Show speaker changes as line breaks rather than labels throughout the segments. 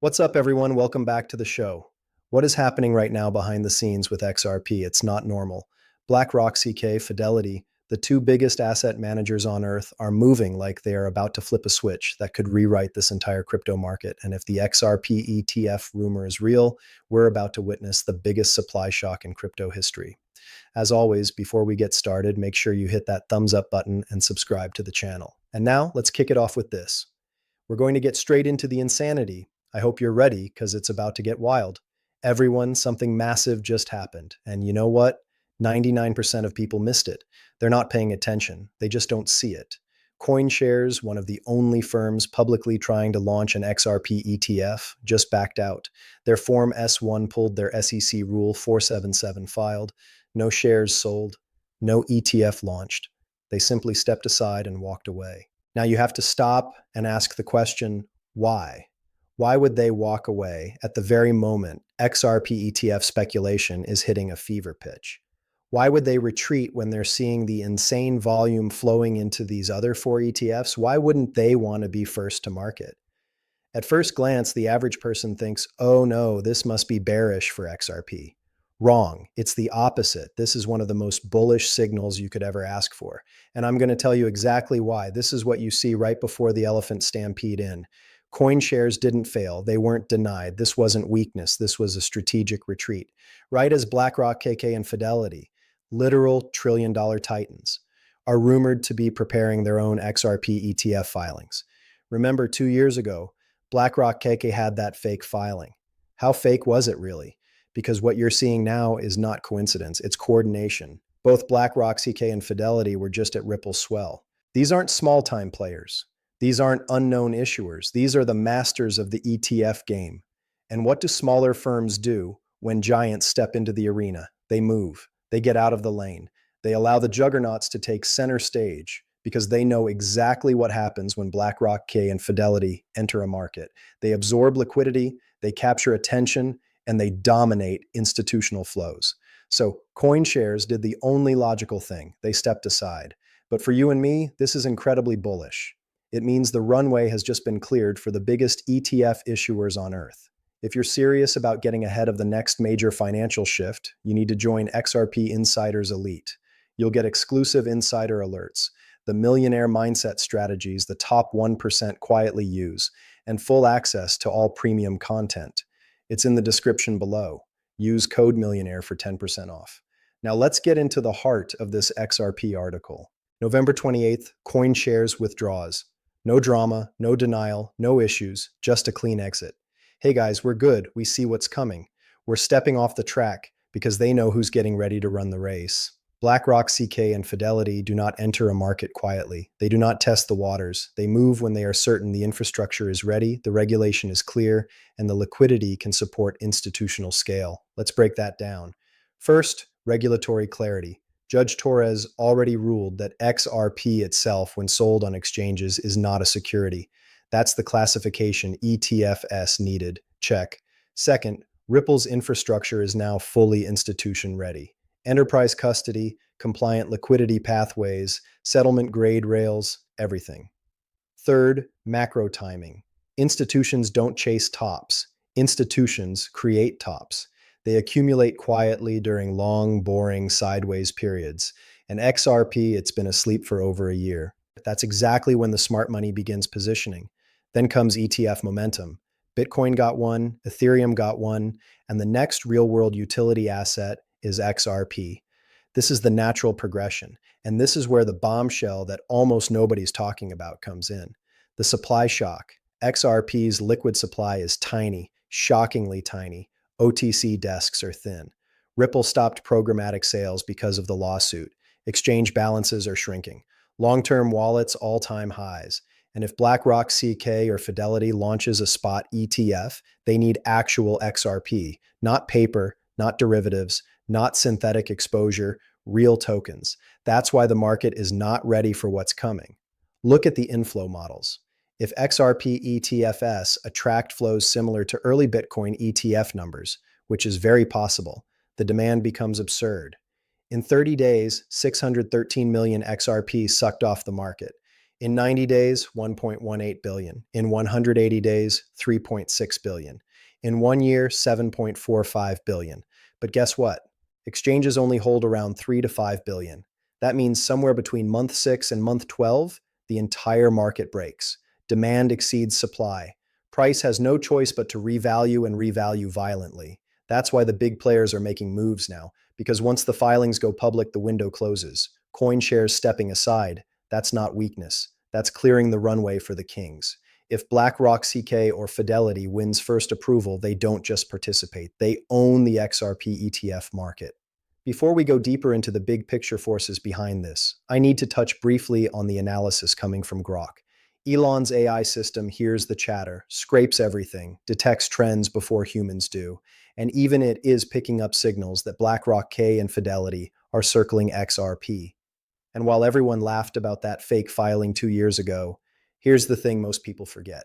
What's up, everyone? Welcome back to the show. What is happening right now behind the scenes with XRP? It's not normal. BlackRock, CK, Fidelity, the two biggest asset managers on earth, are moving like they are about to flip a switch that could rewrite this entire crypto market. And if the XRP ETF rumor is real, we're about to witness the biggest supply shock in crypto history. As always, before we get started, make sure you hit that thumbs up button and subscribe to the channel. And now let's kick it off with this. We're going to get straight into the insanity. I hope you're ready because it's about to get wild. Everyone, something massive just happened. And you know what? 99% of people missed it. They're not paying attention. They just don't see it. CoinShares, one of the only firms publicly trying to launch an XRP ETF, just backed out. Their Form S1 pulled their SEC Rule 477 filed. No shares sold. No ETF launched. They simply stepped aside and walked away. Now you have to stop and ask the question, why? Why would they walk away at the very moment XRP ETF speculation is hitting a fever pitch? Why would they retreat when they're seeing the insane volume flowing into these other four ETFs? Why wouldn't they want to be first to market? At first glance, the average person thinks, oh no, this must be bearish for XRP. Wrong. It's the opposite. This is one of the most bullish signals you could ever ask for. And I'm going to tell you exactly why. This is what you see right before the elephant stampede in. CoinShares didn't fail. They weren't denied. This wasn't weakness. This was a strategic retreat. Right as BlackRock, KK, and Fidelity, literal trillion-dollar titans, are rumored to be preparing their own XRP ETF filings. Remember, 2 years ago, BlackRock, KK had that fake filing. How fake was it really? Because what you're seeing now is not coincidence, it's coordination. Both BlackRock, CK, and Fidelity were just at Ripple's swell. These aren't small-time players. These aren't unknown issuers. These are the masters of the ETF game. And what do smaller firms do when giants step into the arena? They move. They get out of the lane. They allow the juggernauts to take center stage because they know exactly what happens when BlackRock, K, and Fidelity enter a market. They absorb liquidity, they capture attention, and they dominate institutional flows. So CoinShares did the only logical thing. They stepped aside. But for you and me, this is incredibly bullish. It means the runway has just been cleared for the biggest ETF issuers on earth. If you're serious about getting ahead of the next major financial shift, you need to join XRP Insiders Elite. You'll get exclusive insider alerts, the millionaire mindset strategies the top 1% quietly use, and full access to all premium content. It's in the description below. Use code millionaire for 10% off. Now let's get into the heart of this XRP article. November 28th, CoinShares withdraws. No drama, no denial, no issues, just a clean exit. Hey guys, we're good. We see what's coming. We're stepping off the track because they know who's getting ready to run the race. BlackRock, CK, and Fidelity do not enter a market quietly. They do not test the waters. They move when they are certain the infrastructure is ready, the regulation is clear, and the liquidity can support institutional scale. Let's break that down. First, regulatory clarity. Judge Torres already ruled that XRP itself, when sold on exchanges, is not a security. That's the classification ETFs needed. Check. Second, Ripple's infrastructure is now fully institution ready. Enterprise custody, compliant liquidity pathways, settlement grade rails, everything. Third, macro timing. Institutions don't chase tops. Institutions create tops. They accumulate quietly during long, boring, sideways periods. And XRP, it's been asleep for over a year. That's exactly when the smart money begins positioning. Then comes ETF momentum. Bitcoin got one, Ethereum got one, and the next real-world utility asset is XRP. This is the natural progression, and this is where the bombshell that almost nobody's talking about comes in. The supply shock. XRP's liquid supply is tiny, shockingly tiny. OTC desks are thin. Ripple stopped programmatic sales because of the lawsuit. Exchange balances are shrinking. Long-term wallets all-time highs. And if BlackRock, CK, or Fidelity launches a spot ETF, they need actual XRP, not paper, not derivatives, not synthetic exposure, real tokens. That's why the market is not ready for what's coming. Look at the inflow models. If XRP ETFs attract flows similar to early Bitcoin ETF numbers, which is very possible, the demand becomes absurd. In 30 days, 613 million XRP sucked off the market. In 90 days, 1.18 billion. In 180 days, 3.6 billion. In 1 year, 7.45 billion. But guess what? Exchanges only hold around 3 to 5 billion. That means somewhere between month 6 and month 12, the entire market breaks. Demand exceeds supply. Price has no choice but to revalue and revalue violently. That's why the big players are making moves now, because once the filings go public, the window closes. Coin shares stepping aside. That's not weakness. That's clearing the runway for the kings. If BlackRock, CK, or Fidelity wins first approval, they don't just participate. They own the XRP ETF market. Before we go deeper into the big picture forces behind this, I need to touch briefly on the analysis coming from Grok. Elon's AI system hears the chatter, scrapes everything, detects trends before humans do, and even it is picking up signals that BlackRock, K, and Fidelity are circling XRP. And while everyone laughed about that fake filing 2 years ago, here's the thing most people forget.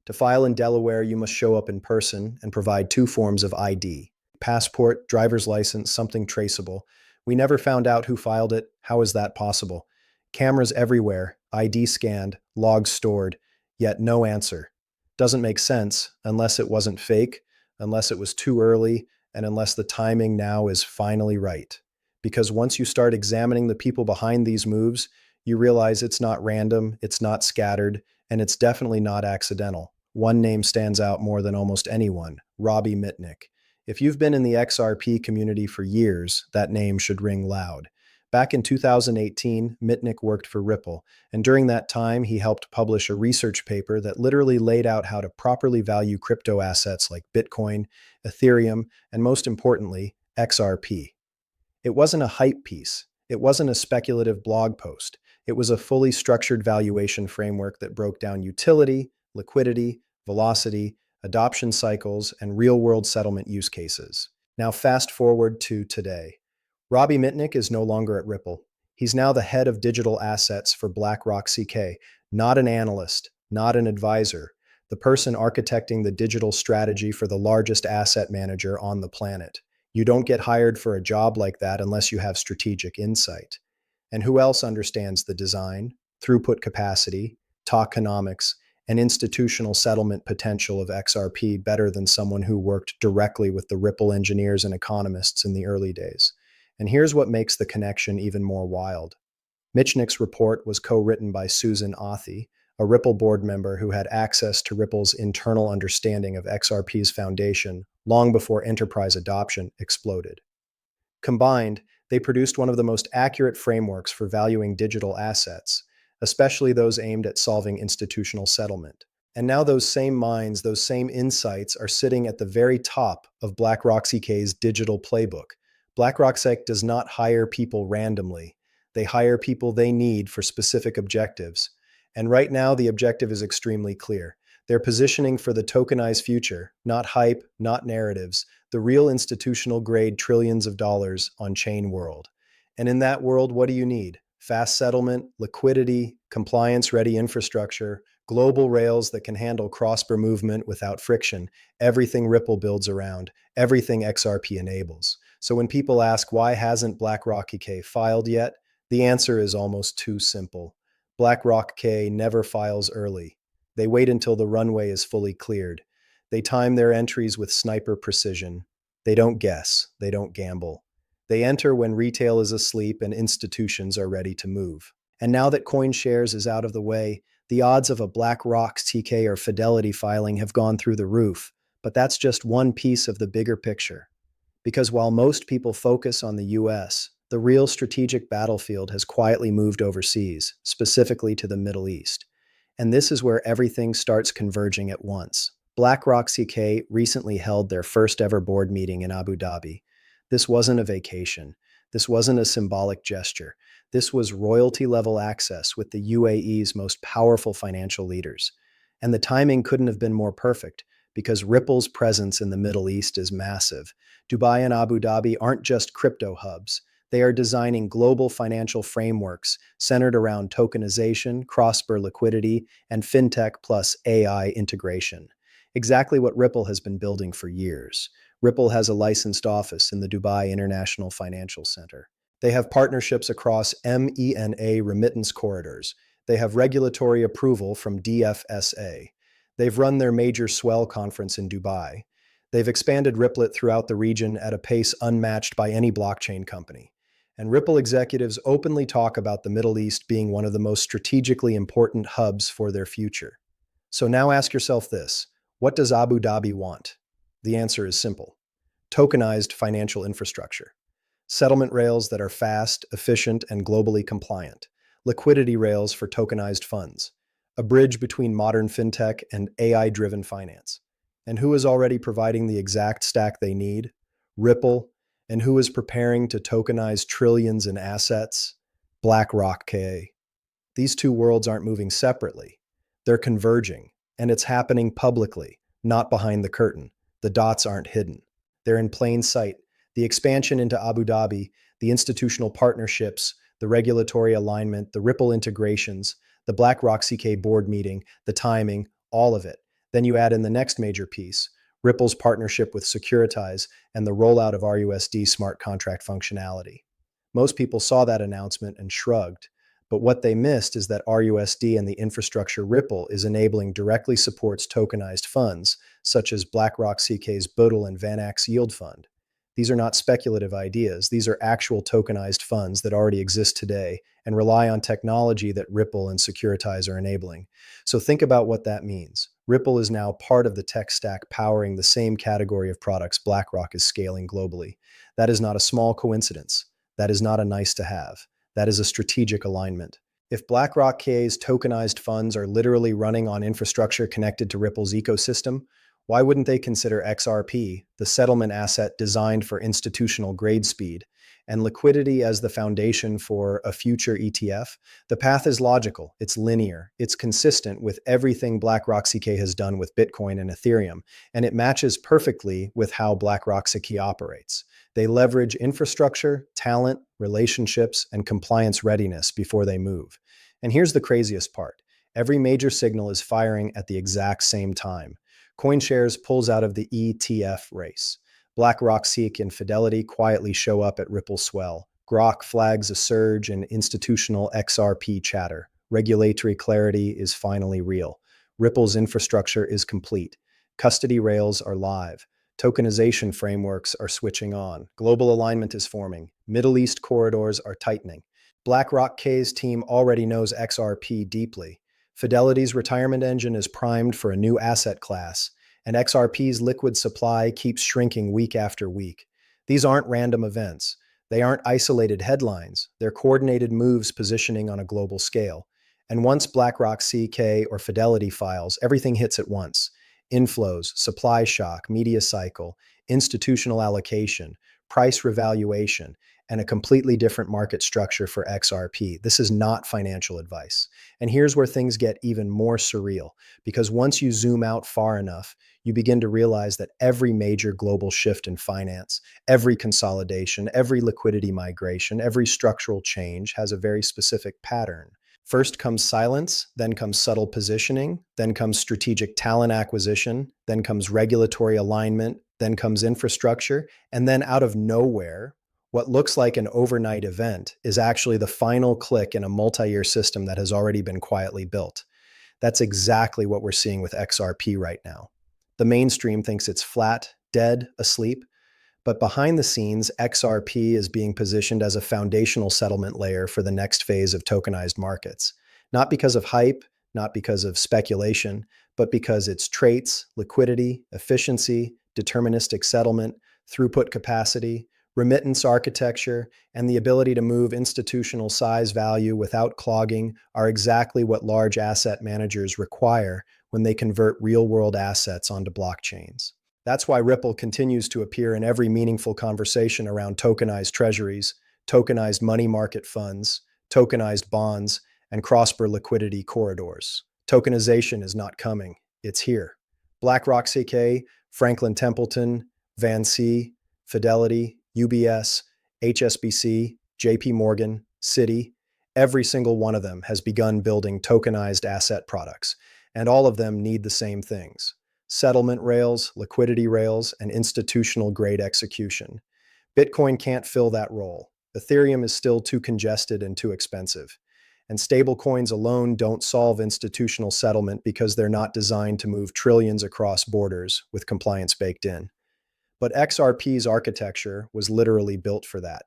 To file in Delaware, you must show up in person and provide two forms of ID: passport, driver's license, something traceable. We never found out who filed it. How is that possible? Cameras everywhere, ID scanned, logs stored, yet no answer. Doesn't make sense unless it wasn't fake, unless it was too early, and unless the timing now is finally right. Because once you start examining the people behind these moves, you realize it's not random, it's not scattered, and it's definitely not accidental. One name stands out more than almost anyone: Robbie Mitnick. If you've been in the XRP community for years, that name should ring loud. Back in 2018, Mitnick worked for Ripple, and during that time, he helped publish a research paper that literally laid out how to properly value crypto assets like Bitcoin, Ethereum, and most importantly, XRP. It wasn't a hype piece. It wasn't a speculative blog post. It was a fully structured valuation framework that broke down utility, liquidity, velocity, adoption cycles, and real-world settlement use cases. Now fast forward to today. Robbie Mitnick is no longer at Ripple. He's now the head of digital assets for BlackRock, CK, not an analyst, not an advisor, the person architecting the digital strategy for the largest asset manager on the planet. You don't get hired for a job like that unless you have strategic insight. And who else understands the design, throughput capacity, tokenomics, and institutional settlement potential of XRP better than someone who worked directly with the Ripple engineers and economists in the early days? And here's what makes the connection even more wild. Mitnick's report was co-written by Susan Othey, a Ripple board member who had access to Ripple's internal understanding of XRP's foundation long before enterprise adoption exploded. Combined, they produced one of the most accurate frameworks for valuing digital assets, especially those aimed at solving institutional settlement. And now those same minds, those same insights are sitting at the very top of BlackRock CK's digital playbook. BlackRock SEC does not hire people randomly. They hire people they need for specific objectives. And right now, the objective is extremely clear. They're positioning for the tokenized future, not hype, not narratives, the real institutional grade trillions of dollars on-chain world. And in that world, what do you need? Fast settlement, liquidity, compliance-ready infrastructure, global rails that can handle cross-border movement without friction, everything Ripple builds around, everything XRP enables. So when people ask why hasn't BlackRock K filed yet, the answer is almost too simple. BlackRock K never files early. They wait until the runway is fully cleared. They time their entries with sniper precision. They don't guess. They don't gamble. They enter when retail is asleep and institutions are ready to move. And now that CoinShares is out of the way, the odds of a BlackRock, TK, or Fidelity filing have gone through the roof. But that's just one piece of the bigger picture. Because while most people focus on the US, the real strategic battlefield has quietly moved overseas, specifically to the Middle East. And this is where everything starts converging at once. BlackRock CK recently held their first ever board meeting in Abu Dhabi. This wasn't a vacation. This wasn't a symbolic gesture. This was royalty-level access with the UAE's most powerful financial leaders. And the timing couldn't have been more perfect, because Ripple's presence in the Middle East is massive. Dubai and Abu Dhabi aren't just crypto hubs. They are designing global financial frameworks centered around tokenization, cross-border liquidity, and fintech plus AI integration. Exactly what Ripple has been building for years. Ripple has a licensed office in the Dubai International Financial Center. They have partnerships across MENA remittance corridors. They have regulatory approval from DFSA. They've run their major swell conference in Dubai. They've expanded Ripplet throughout the region at a pace unmatched by any blockchain company. And Ripple executives openly talk about the Middle East being one of the most strategically important hubs for their future. So now ask yourself this: what does Abu Dhabi want? The answer is simple: tokenized financial infrastructure. Settlement rails that are fast, efficient, and globally compliant. Liquidity rails for tokenized funds. A bridge between modern fintech and AI-driven finance. And who is already providing the exact stack they need? Ripple. And who is preparing to tokenize trillions in assets? BlackRock. These two worlds aren't moving separately. They're converging, and it's happening publicly, not behind the curtain. The dots aren't hidden. They're in plain sight. The expansion into Abu Dhabi, the institutional partnerships, the regulatory alignment, the Ripple integrations, the BlackRock board meeting, the timing, all of it. Then you add in the next major piece: Ripple's partnership with Securitize and the rollout of RUSD smart contract functionality. Most people saw that announcement and shrugged. But what they missed is that RUSD and the infrastructure Ripple is enabling directly supports tokenized funds, such as BlackRock Buddle and VanEck's Yield Fund. These are not speculative ideas. These are actual tokenized funds that already exist today and rely on technology that Ripple and Securitize are enabling. So think about what that means. Ripple is now part of the tech stack powering the same category of products BlackRock is scaling globally. That is not a small coincidence. That is not a nice to have. That is a strategic alignment. If BlackRock's tokenized funds are literally running on infrastructure connected to Ripple's ecosystem, why wouldn't they consider XRP, the settlement asset designed for institutional grade speed, and liquidity as the foundation for a future ETF? The path is logical, it's linear, it's consistent with everything BlackRock has done with Bitcoin and Ethereum, and it matches perfectly with how BlackRock operates. They leverage infrastructure, talent, relationships, and compliance readiness before they move. And here's the craziest part: every major signal is firing at the exact same time. CoinShares pulls out of the ETF race. BlackRock, and Fidelity quietly show up at Ripple swell. Grok flags a surge in institutional XRP chatter. Regulatory clarity is finally real. Ripple's infrastructure is complete. Custody rails are live. Tokenization frameworks are switching on. Global alignment is forming. Middle East corridors are tightening. BlackRock's team already knows XRP deeply. Fidelity's retirement engine is primed for a new asset class, and XRP's liquid supply keeps shrinking week after week. These aren't random events. They aren't isolated headlines. They're coordinated moves positioning on a global scale. And once BlackRock, or Fidelity files, everything hits at once. Inflows, supply shock, media cycle, institutional allocation, price revaluation, and a completely different market structure for XRP. This is not financial advice. And here's where things get even more surreal, because once you zoom out far enough, you begin to realize that every major global shift in finance, every consolidation, every liquidity migration, every structural change has a very specific pattern. First comes silence, then comes subtle positioning, then comes strategic talent acquisition, then comes regulatory alignment, then comes infrastructure, and then out of nowhere, what looks like an overnight event is actually the final click in a multi-year system that has already been quietly built. That's exactly what we're seeing with XRP right now. The mainstream thinks it's flat, dead, asleep, but behind the scenes, XRP is being positioned as a foundational settlement layer for the next phase of tokenized markets. Not because of hype, not because of speculation, but because its traits, liquidity, efficiency, deterministic settlement, throughput capacity, remittance architecture, and the ability to move institutional size value without clogging are exactly what large asset managers require when they convert real-world assets onto blockchains. That's why Ripple continues to appear in every meaningful conversation around tokenized treasuries, tokenized money market funds, tokenized bonds, and cross-border liquidity corridors. Tokenization is not coming, it's here. BlackRock, Franklin Templeton, VanC, Fidelity, UBS, HSBC, JP Morgan, Citi, every single one of them has begun building tokenized asset products, and all of them need the same things: settlement rails, liquidity rails, and institutional grade execution. Bitcoin can't fill that role. Ethereum is still too congested and too expensive. And stablecoins alone don't solve institutional settlement because they're not designed to move trillions across borders with compliance baked in. But XRP's architecture was literally built for that.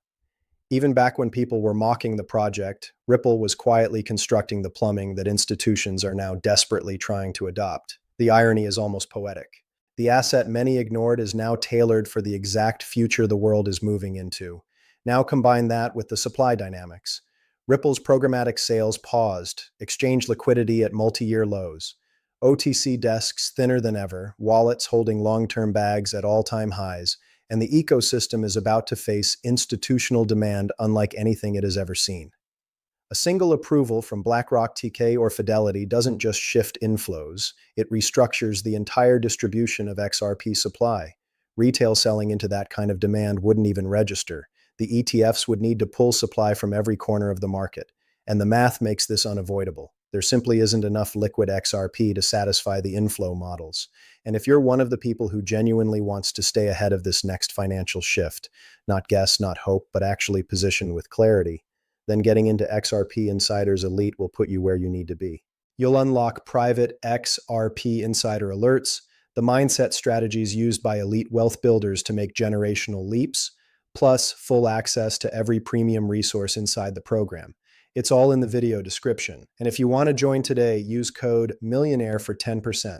Even back when people were mocking the project, Ripple was quietly constructing the plumbing that institutions are now desperately trying to adopt. The irony is almost poetic. The asset many ignored is now tailored for the exact future the world is moving into. Now combine that with the supply dynamics. Ripple's programmatic sales paused, exchange liquidity at multi-year lows, OTC desks thinner than ever, wallets holding long-term bags at all-time highs, and the ecosystem is about to face institutional demand unlike anything it has ever seen. A single approval from BlackRock, TK, or Fidelity doesn't just shift inflows, it restructures the entire distribution of XRP supply. Retail selling into that kind of demand wouldn't even register. The ETFs would need to pull supply from every corner of the market, and the math makes this unavoidable. There simply isn't enough liquid XRP to satisfy the inflow models. And if you're one of the people who genuinely wants to stay ahead of this next financial shift, not guess, not hope, but actually position with clarity, then getting into XRP Insider's Elite will put you where you need to be. You'll unlock private XRP Insider alerts, the mindset strategies used by elite wealth builders to make generational leaps, plus full access to every premium resource inside the program. It's all in the video description. And if you want to join today, use code MILLIONAIRE for 10%.